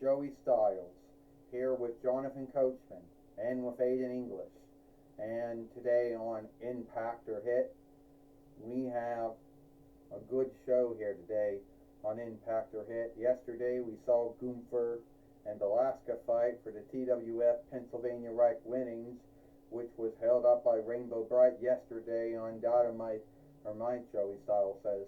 Joey Styles, here with Jonathan Coachman and with Aiden English. And today on Impact or Hit, we have a good show here today on Impact or Hit. Yesterday we saw Gunther and Alaska fight for the TWF Pennsylvania Reich winnings, which was held up by Rainbow Bright yesterday on Dynamite, or Mike Joey Styles says.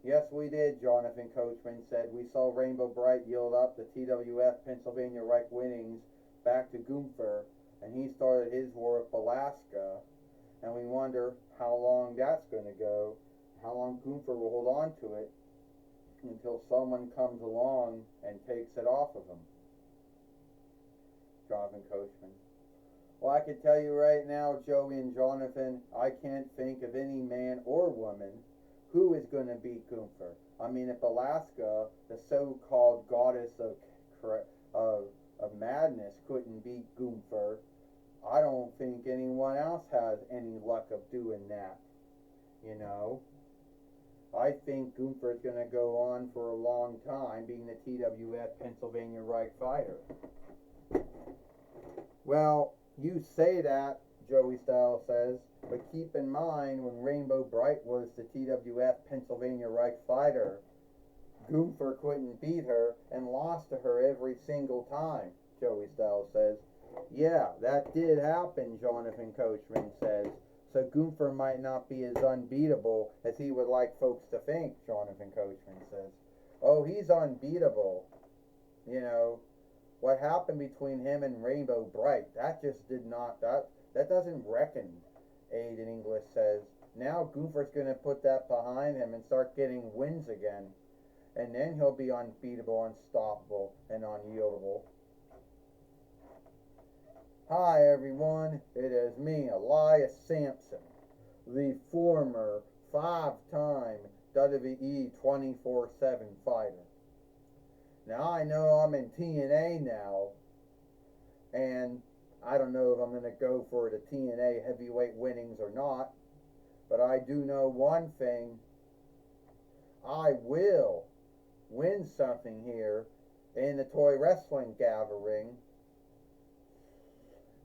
Yes, we did, Jonathan Coachman said. We saw Rainbow Bright yield up the TWF Pennsylvania Reich winnings back to Gunther, and he started his war with Alaska, and we wonder how long that's going to go, how long Gunther will hold on to it until someone comes along and takes it off of him. Jonathan Coachman. Well, I can tell you right now, Joey and Jonathan, I can't think of any man or woman who is going to beat Gunther. I mean, if Alaska, the so-called goddess of madness, couldn't beat Gunther, I don't think anyone else has any luck of doing that. You know, I think Gunther is going to go on for a long time being the TWF Pennsylvania Reich fighter. Well, you say that, Joey Styles says, but keep in mind when Rainbow Bright was the TWF Pennsylvania Reich fighter, Gunther couldn't beat her and lost to her every single time, Joey Styles says. Yeah, that did happen, Jonathan Coachman says. So Gunther might not be as unbeatable as he would like folks to think, Jonathan Coachman says. Oh, he's unbeatable. You know, what happened between him and Rainbow Bright, that just did not, that doesn't reckon, Aiden English says. Now Gunther's going to put that behind him and start getting wins again. And then he'll be unbeatable, unstoppable, and unyieldable. Hi everyone, it is me, Elias Sampson, the former 5-time WWE 24/7 fighter. Now I know I'm in TNA now, and I don't know if I'm going to go for the TNA heavyweight winnings or not, but I do know one thing. I will win something here in the toy wrestling gathering,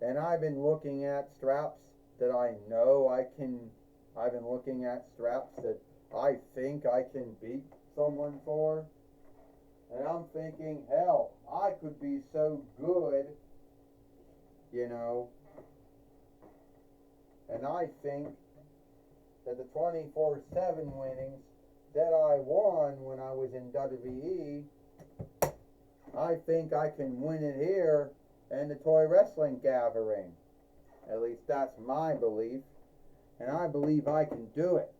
and I've been looking at straps that I know I can, I've been looking at straps that I think I can beat someone for, and I'm thinking, hell, I could be so good, you know, and I think that the 24/7 winnings that I won when I was in WWE, I think I can win it here in the toy wrestling gathering. At least that's my belief, and I believe I can do it.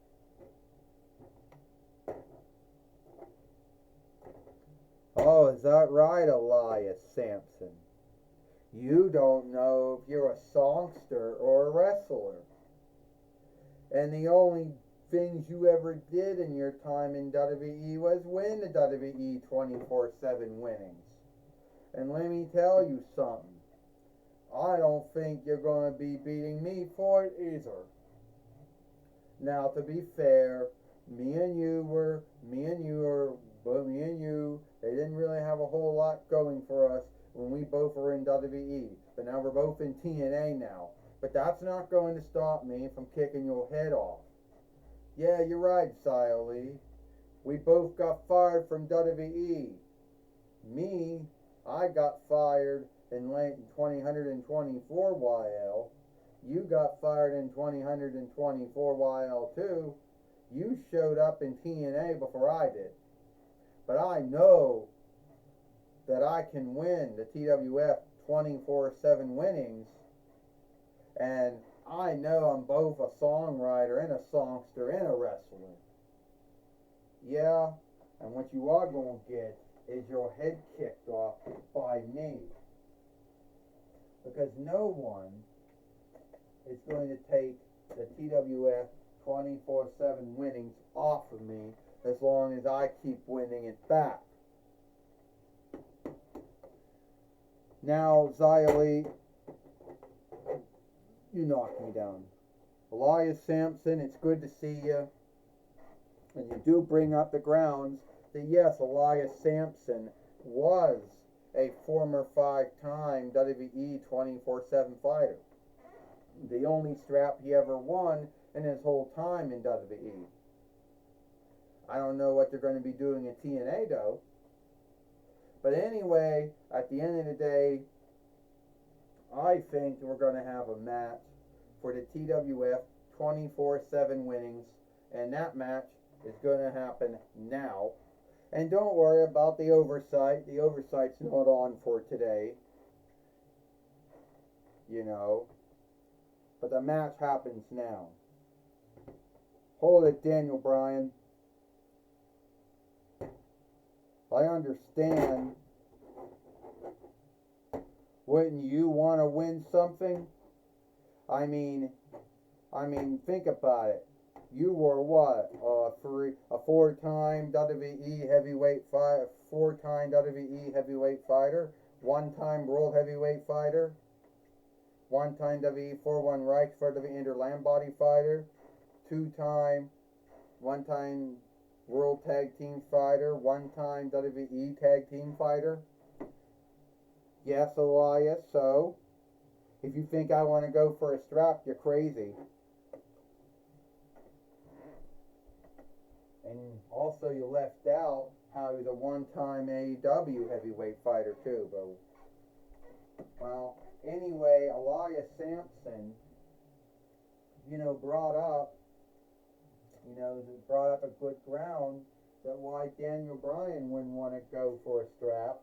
Oh, is that right, Elias Sampson? You don't know if you're a songster or a wrestler. And the only things you ever did in your time in WWE was win the WWE 24/7 winnings. And let me tell you something. I don't think you're going to be beating me for it either. Now, to be fair, me and you, they didn't really have a whole lot going for us when we both were in WWE. But now we're both in TNA now. But that's not going to stop me from kicking your head off. Yeah, you're right, Xia Li. We both got fired from WWE. Me, I got fired in late 2024 YL. You got fired in 2024 YL too. You showed up in TNA before I did. But I know that I can win the TWF 24/7 winnings, and I know I'm both a songwriter and a songster and a wrestler. Yeah, and what you are going to get is your head kicked off by me. Because no one is going to take the TWF 24/7 winnings off of me as long as I keep winning it back. Now, Xia Li, you knocked me down. Elias Sampson, it's good to see you. And you do bring up the grounds that yes, Elias Sampson was a former 5-time WWE 24/7 fighter. The only strap he ever won in his whole time in WWE. I don't know what they're going to be doing in TNA though. But anyway, at the end of the day, I think we're going to have a match for the TWF 24/7 winnings, and that match is going to happen now. And don't worry about the oversight. The oversight's not on for today, you know. But the match happens now. Hold it, Daniel Bryan. I understand. Wouldn't you want to win something? I mean, think about it. You were what? A four-time WWE heavyweight fighter, four-time WWE heavyweight fighter, one-time world heavyweight fighter, one-time WWE 4-1 Reich for the Interland body fighter, one-time World Tag Team fighter, one-time WWE Tag Team fighter. Yes, Elias, so if you think I want to go for a strap, you're crazy. And also you left out how he's a one-time AEW heavyweight fighter too, but well, anyway, Elias Sampson, brought up a good ground that why Daniel Bryan wouldn't want to go for a strap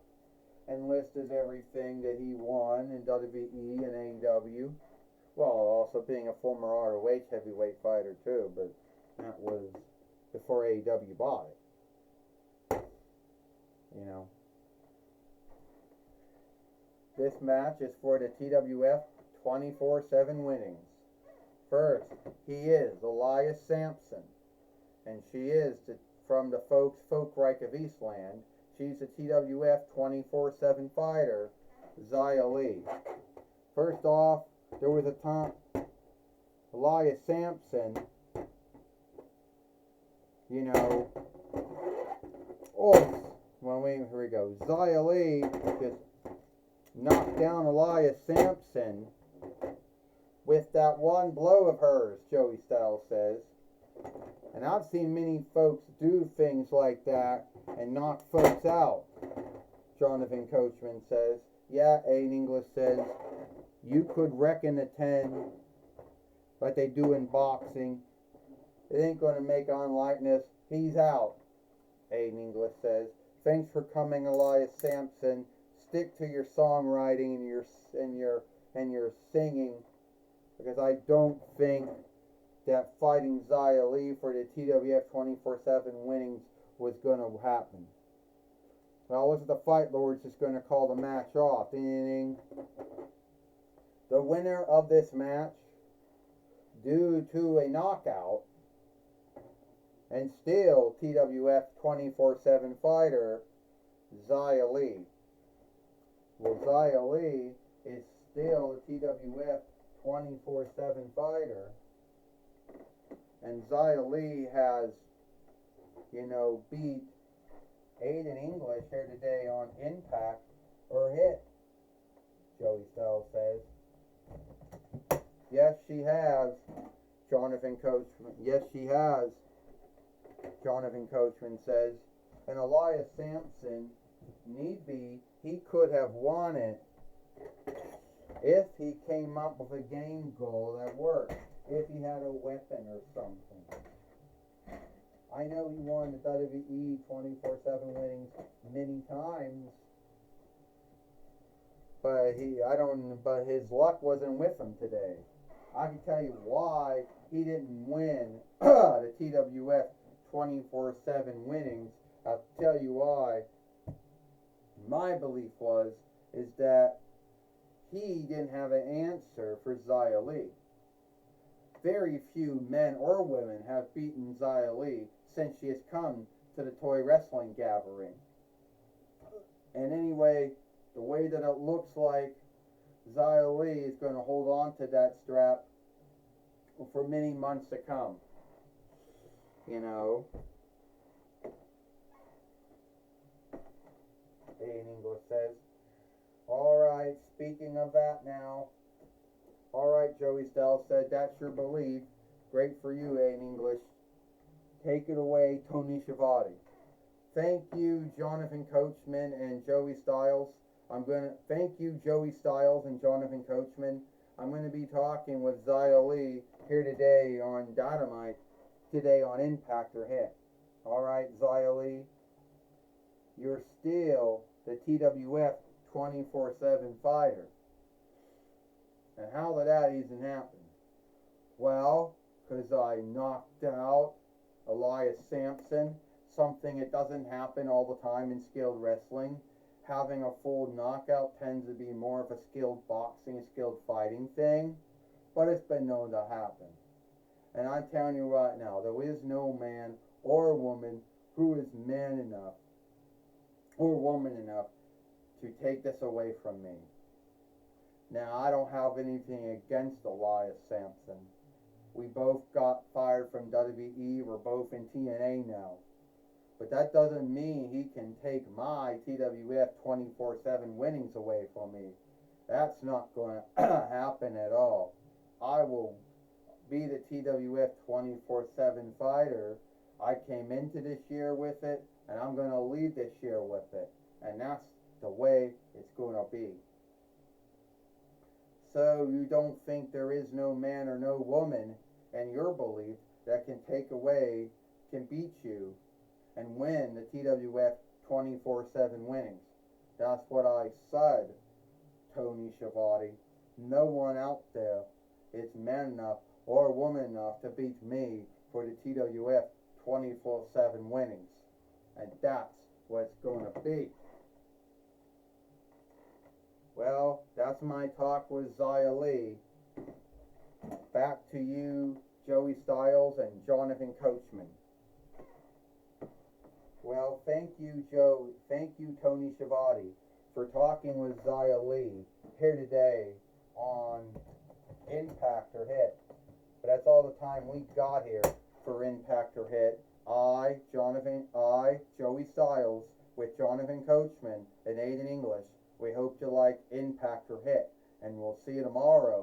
and listed everything that he won in WWE and AEW. Well, also being a former ROH heavyweight fighter too, but that was before AEW bought it. This match is for the TWF 24/7 winnings. First, he is Elias Sampson, and she is from the Folkreich of Eastland. She's a TWF 24/7 fighter, Xia Li. First off, there was a time Elias Sampson, here we go. Xia Li just knocked down Elias Sampson with that one blow of hers, Joey Styles says. And I've seen many folks do things like that and knock folks out, Jonathan Coachman says. Yeah, Aiden English says, you could reckon a 10 like they do in boxing. It ain't going to make on likeness. He's out, Aiden English says. Thanks for coming, Elias Sampson. Stick to your songwriting and your singing, because I don't think that fighting Xia Li for the TWF 24/7 winnings was going to happen. Well, listen, the Fight Lords is going to call the match off. Ding, ding, ding. The winner of this match, due to a knockout, and still TWF 24/7 fighter, Xia Li. Well, Xia Li is still a TWF 24/7 fighter. And Xia Li has, beat Aiden English here today on Impact or Hit, Joey Styles says. Yes, she has, Jonathan Coachman. Yes, she has, Jonathan Coachman says. And Elias Sampson, need be, he could have won it if he came up with a game goal that worked. If he had a weapon or something. I know he won the WWE 24/7 winnings many times, but his luck wasn't with him today. I can tell you why he didn't win the TWF 24/7 winnings. I'll tell you why. My belief is that he didn't have an answer for Xia Li. Very few men or women have beaten Xia Li since she has come to the toy wrestling gathering. And anyway, the way that it looks like Xia Li is going to hold on to that strap for many months to come. Aiden English says. Alright, speaking of that now. Alright, Joey Styles said, that's your belief. Great for you, in English. Take it away, Tony Schiavone. Thank you, Jonathan Coachman and Joey Styles. Thank you, Joey Styles and Jonathan Coachman. I'm gonna be talking with Zia Lee here today on Dynamite, today on Impact or Hit. Alright, Zia Lee, you're still the TWF 24/7 fighter. And how did that even happen? Well, because I knocked out Elias Sampson, something that doesn't happen all the time in skilled wrestling. Having a full knockout tends to be more of a skilled boxing, skilled fighting thing, but it's been known to happen. And I'm telling you right now, there is no man or woman who is man enough or woman enough to take this away from me. Now, I don't have anything against Elias Sampson. We both got fired from WWE. We're both in TNA now. But that doesn't mean he can take my TWF 24/7 winnings away from me. That's not going to happen at all. I will be the TWF 24/7 fighter. I came into this year with it, and I'm going to leave this year with it. And that's the way it's going to be. So you don't think there is no man or no woman in your belief that can beat you and win the TWF 24/7 winnings. That's what I said, Tony Schiavone. No one out there is man enough or woman enough to beat me for the TWF 24/7 winnings. And that's what it's going to be. Well, that's my talk with Zia Lee. Back to you, Joey Styles and Jonathan Coachman. Well, thank you, Joe. Thank you, Tony Schiavone, for talking with Zia Lee here today on Impact or Hit. But that's all the time we got here for Impact or Hit. Joey Styles, with Jonathan Coachman and Aiden English. We hope you like Impact or Hit, and we'll see you tomorrow